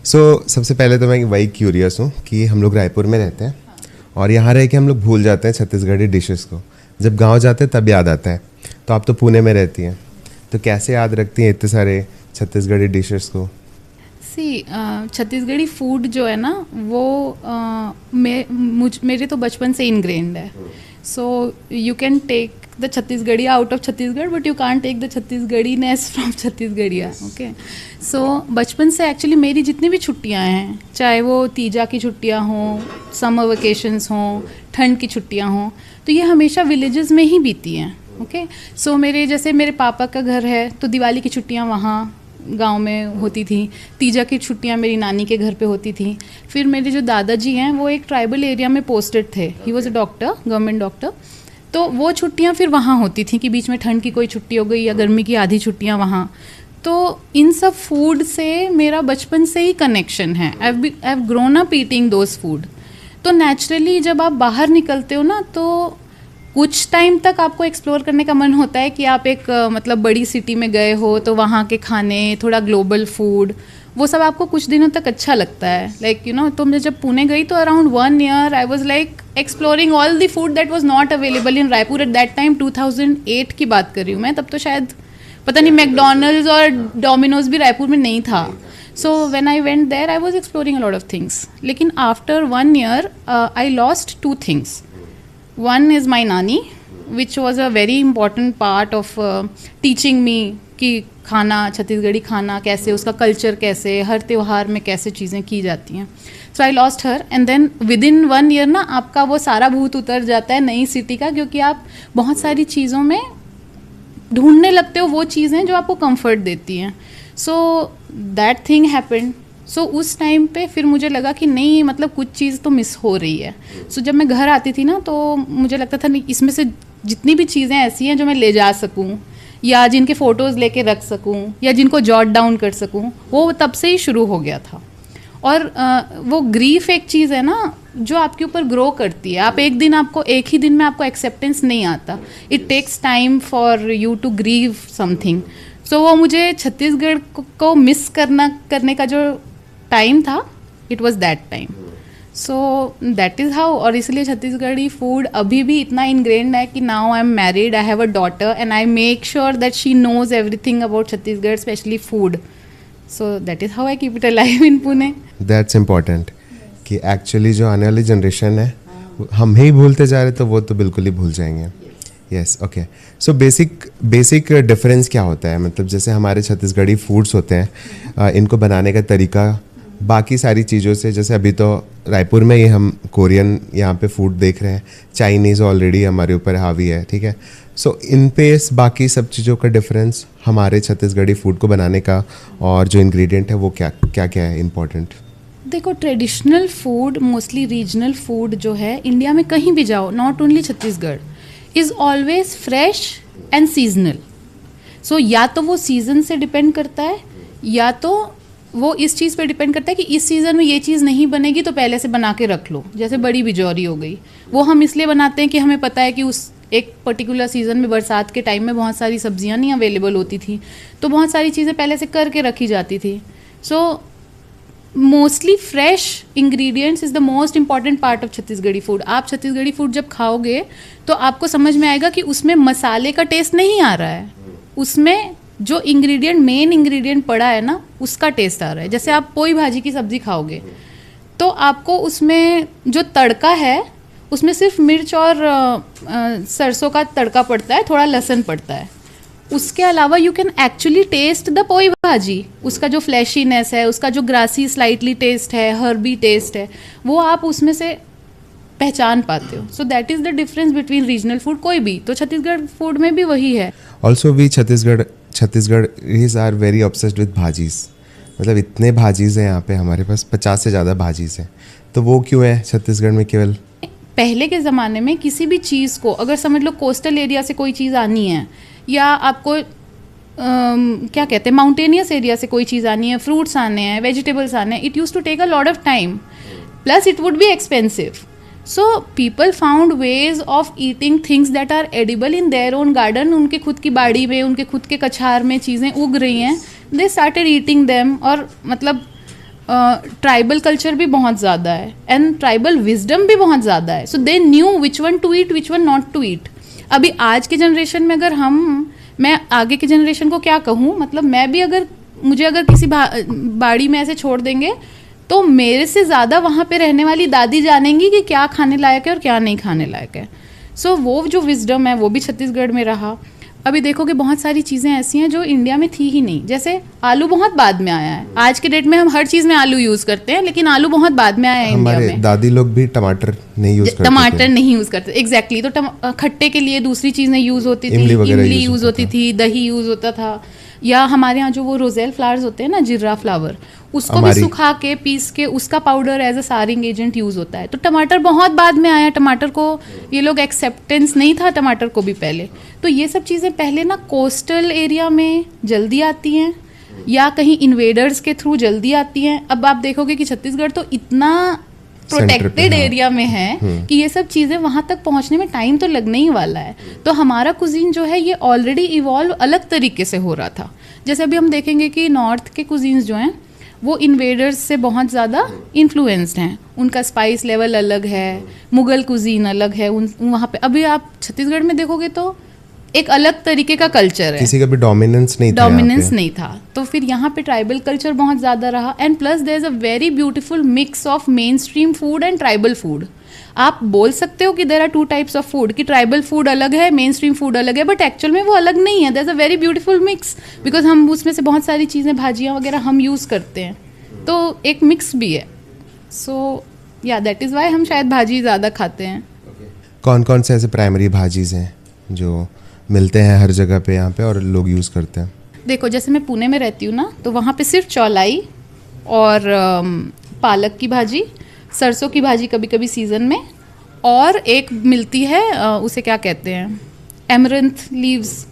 सबसे पहले तो मैं वही क्यूरियस हूँ कि हम लोग रायपुर में रहते हैं और यहाँ रह के हम लोग भूल जाते हैं छत्तीसगढ़ी डिशेस को। जब गांव जाते हैं तब याद आता है। तो आप तो पुणे में रहती हैं, तो कैसे याद रखती हैं इतने सारे छत्तीसगढ़ी डिशेस को? छत्तीसगढ़ी फूड जो है ना वो मेरे तो बचपन से इनग्रेन्ड है। So you can take the Chhattisgarhiya out of Chhattisgarh but you can't take the Chhattisgarhiness from Chhattisgarhiya. Okay, so बचपन से एक्चुअली मेरी जितनी भी छुट्टियां हैं, चाहे वो तीजा की छुट्टियां हों, समर वेकेशंस हों, ठंड की छुट्टियां हों, तो ये हमेशा विलेजेस में ही बीती हैं। ओके, सो मेरे पापा का घर है तो दिवाली की छुट्टियां वहाँ गांव में होती थी, तीजा की छुट्टियां मेरी नानी के घर पे होती थी। फिर मेरे जो दादाजी हैं वो एक ट्राइबल एरिया में पोस्टेड थे, he was a doctor, government doctor. तो वो छुट्टियां फिर वहाँ होती थी कि बीच में ठंड की कोई छुट्टी हो गई या गर्मी की आधी छुट्टियां वहाँ। तो इन सब फूड से मेरा बचपन से ही कनेक्शन है। I have grown up eating those food. तो नेचुरली जब आप बाहर निकलते हो ना तो कुछ टाइम तक आपको एक्सप्लोर करने का मन होता है कि आप एक मतलब बड़ी सिटी में गए हो तो वहाँ के खाने, थोड़ा ग्लोबल फूड, वो सब आपको कुछ दिनों तक अच्छा लगता है। लाइक यू नो, तो मैं जब पुणे गई तो around 1 year I was like exploring all the food that was not available in Raipur at that time. 2008 की बात कर रही हूँ मैं, तब तो शायद पता नहीं मैकडोनल्ड्स और डोमिनोज भी रायपुर में नहीं था। So when I went there I was exploring a lot of things. लेकिन after 1 year I lost 2 things. One is my nani, which was a very important part of teaching me कि खाना, छत्तीसगढ़ी खाना कैसे, उसका कल्चर कैसे, हर त्यौहार में कैसे चीज़ें की जाती हैं। So I lost her and then within 1 year ना आपका वो सारा भूत उतर जाता है नई सिटी का, क्योंकि आप बहुत सारी चीज़ों में ढूंढने लगते हो वो चीज़ें जो आपको कंफर्ट देती हैं। So that thing happened. So उस टाइम पे फिर मुझे लगा कि नहीं, मतलब कुछ चीज़ तो मिस हो रही है। सो जब मैं घर आती थी ना तो मुझे लगता था नहीं, इसमें से जितनी भी चीज़ें ऐसी हैं जो मैं ले जा सकूं या जिनके फ़ोटोज़ लेके रख सकूं या जिनको जॉट डाउन कर सकूं, वो तब से ही शुरू हो गया था। और वो ग्रीफ एक चीज़ है ना जो आपके ऊपर ग्रो करती है। आप एक ही दिन में आपको एक्सेप्टेंस नहीं आता। It takes time for you to grieve something. So वो मुझे छत्तीसगढ़ को मिस करने का जो टाइम था, it was that time. So that is how. और इसलिए छत्तीसगढ़ी फूड अभी भी इतना इनग्रेन्ड है कि now I am married, I have a daughter and I make sure that she knows everything about Chhattisgarh, specially food. So that is how I keep it alive in Pune. That's important कि actually जो आने वाली generation है हम ही भूलते जा रहे, तो वो तो बिल्कुल ही भूल जाएंगे। Yes, okay. So basic difference क्या होता है? मतलब जैसे हमारे छत्तीसगढ़ी फूड्स होते हैं, इनको बनाने का तरीका बाकी सारी चीज़ों से, जैसे अभी तो रायपुर में ही हम कोरियन यहाँ पे फूड देख रहे हैं, चाइनीज़ ऑलरेडी हमारे ऊपर हावी है, ठीक है। सो इन पे बाकी सब चीज़ों का डिफरेंस हमारे छत्तीसगढ़ी फूड को बनाने का और जो इंग्रेडिएंट है वो क्या है इम्पोर्टेंट? देखो, traditional food, mostly regional food जो है इंडिया में कहीं भी जाओ, not only Chhattisgarh, is always fresh and seasonal. So या तो वो सीज़न से डिपेंड करता है या तो वो इस चीज़ पे डिपेंड करता है कि इस सीज़न में ये चीज़ नहीं बनेगी तो पहले से बना के रख लो। जैसे बड़ी बिजौरी हो गई, वो हम इसलिए बनाते हैं कि हमें पता है कि उस एक पर्टिकुलर सीज़न में, बरसात के टाइम में बहुत सारी सब्जियां नहीं अवेलेबल होती थी, तो बहुत सारी चीज़ें पहले से करके रखी जाती थी। So mostly fresh ingredients is the most important part of Chhattisgarhi food. आप छत्तीसगढ़ी फूड जब खाओगे तो आपको समझ में आएगा कि उसमें मसाले का टेस्ट नहीं आ रहा है, उसमें जो मेन इंग्रेडिएंट पड़ा है ना, उसका टेस्ट आ रहा है। जैसे आप पोई भाजी की सब्जी खाओगे तो आपको उसमें जो तड़का है उसमें सिर्फ मिर्च और सरसों का तड़का पड़ता है, थोड़ा लहसुन पड़ता है। उसके अलावा you can actually taste the poi bhaji, उसका जो फ्लैशीनेस है, उसका जो ग्रासी स्लाइटली टेस्ट है, हर्बी टेस्ट है, वो आप उसमें से पहचान पाते हो। So that is the difference between regional food कोई भी। तो छत्तीसगढ़ फूड में भी वही है। Also we Chhattisgarh are very obsessed with bhajis. मतलब इतने भाजीज़ हैं यहाँ पे, हमारे पास 50 से ज़्यादा भाजीज़ हैं। तो वो क्यों है छत्तीसगढ़ में केवल? पहले के ज़माने में किसी भी चीज़ को, अगर समझ लो कोस्टल एरिया से कोई चीज़ आनी है या आपको क्या कहते हैं, माउंटेनियस एरिया से कोई चीज़ आनी है, फ्रूट्स आने हैं, वेजिटेबल्स आने हैं, it use to take a lot of time, plus it would be expensive. So people found ways of eating things that are edible in their own garden. उनके खुद की बाड़ी में, उनके खुद के कछार में चीज़ें उग रही हैं, दे स्टार्टेड ईटिंग देम। और मतलब ट्राइबल कल्चर भी बहुत ज़्यादा है एंड ट्राइबल विजडम भी बहुत ज़्यादा है. So they knew which one to eat which one not to eat. अभी आज के जनरेशन में अगर मैं आगे के जनरेशन को क्या कहूँ, मतलब मैं भी मुझे अगर किसी बाड़ी में ऐसे छोड़ देंगे तो मेरे से ज़्यादा वहाँ पे रहने वाली दादी जानेंगी कि क्या खाने लायक है और क्या नहीं खाने लायक है. सो वो जो विजडम है वो भी छत्तीसगढ़ में रहा. अभी देखो कि बहुत सारी चीज़ें ऐसी हैं जो इंडिया में थी ही नहीं. जैसे आलू बहुत बाद में आया है. आज के डेट में हम हर चीज़ में आलू यूज़ करते हैं, लेकिन आलू बहुत बाद में आया है इंडिया में. दादी लोग भी टमाटर नहीं यूज़ करते. टमाटर नहीं यूज़ करते, एग्जैक्टली. तो खट्टे के लिए दूसरी चीज़ें यूज़ होती थी, इमली यूज़ होती थी, दही यूज़ होता था. या हमारे यहाँ जो वो रोजेल फ्लावर्स होते हैं ना, जीरा फ्लावर, उसको भी सुखा के पीस के उसका powder as a souring agent use होता है. तो टमाटर बहुत बाद में आया. टमाटर को ये लोग एक्सेप्टेंस नहीं था टमाटर को भी पहले. तो ये सब चीज़ें पहले ना कोस्टल एरिया में जल्दी आती हैं या कहीं इन्वेडर्स के थ्रू जल्दी आती हैं. अब आप देखोगे कि छत्तीसगढ़ तो इतना प्रोटेक्टेड एरिया में है कि ये सब चीज़ें वहाँ तक पहुँचने में टाइम तो लगने ही वाला है. तो हमारा कुजीन जो है ये ऑलरेडी इवॉल्व अलग तरीके से हो रहा था. जैसे अभी हम देखेंगे कि नॉर्थ के कुजीन्स जो हैं वो इन्वेडर्स से बहुत ज़्यादा इन्फ्लुएंस्ड हैं. उनका स्पाइस लेवल अलग है, मुगल कुजीन अलग है. वहाँ पे अभी आप छत्तीसगढ़ में देखोगे तो एक अलग तरीके का कल्चर है. किसी का भी डोमिनेंस नहीं था. तो फिर यहाँ पे ट्राइबल कल्चर बहुत ज़्यादा रहा. And plus there is a very beautiful mix of main stream food and tribal food. आप बोल सकते हो कि there are 2 types of food, कि ट्राइबल फूड अलग है, मेन स्ट्रीम फूड अलग है, बट एक्चुअल में वो अलग नहीं है. There is a very beautiful mix, because हम उसमें से बहुत सारी चीज़ें, भाजियाँ वगैरह हम यूज़ करते हैं. तो एक मिक्स भी है. सो या दैट इज़ वाई हम शायद भाजी ज़्यादा खाते हैं. कौन कौन से ऐसे प्राइमरी भाजीज हैं जो मिलते हैं हर जगह पे यहाँ पे और लोग यूज़ करते हैं? देखो, जैसे मैं पुणे में रहती हूँ ना, तो वहाँ पे सिर्फ चौलाई और पालक की भाजी, सरसों की भाजी कभी कभी सीज़न में, और एक मिलती है उसे क्या कहते हैं, एमरंथ लीव्स,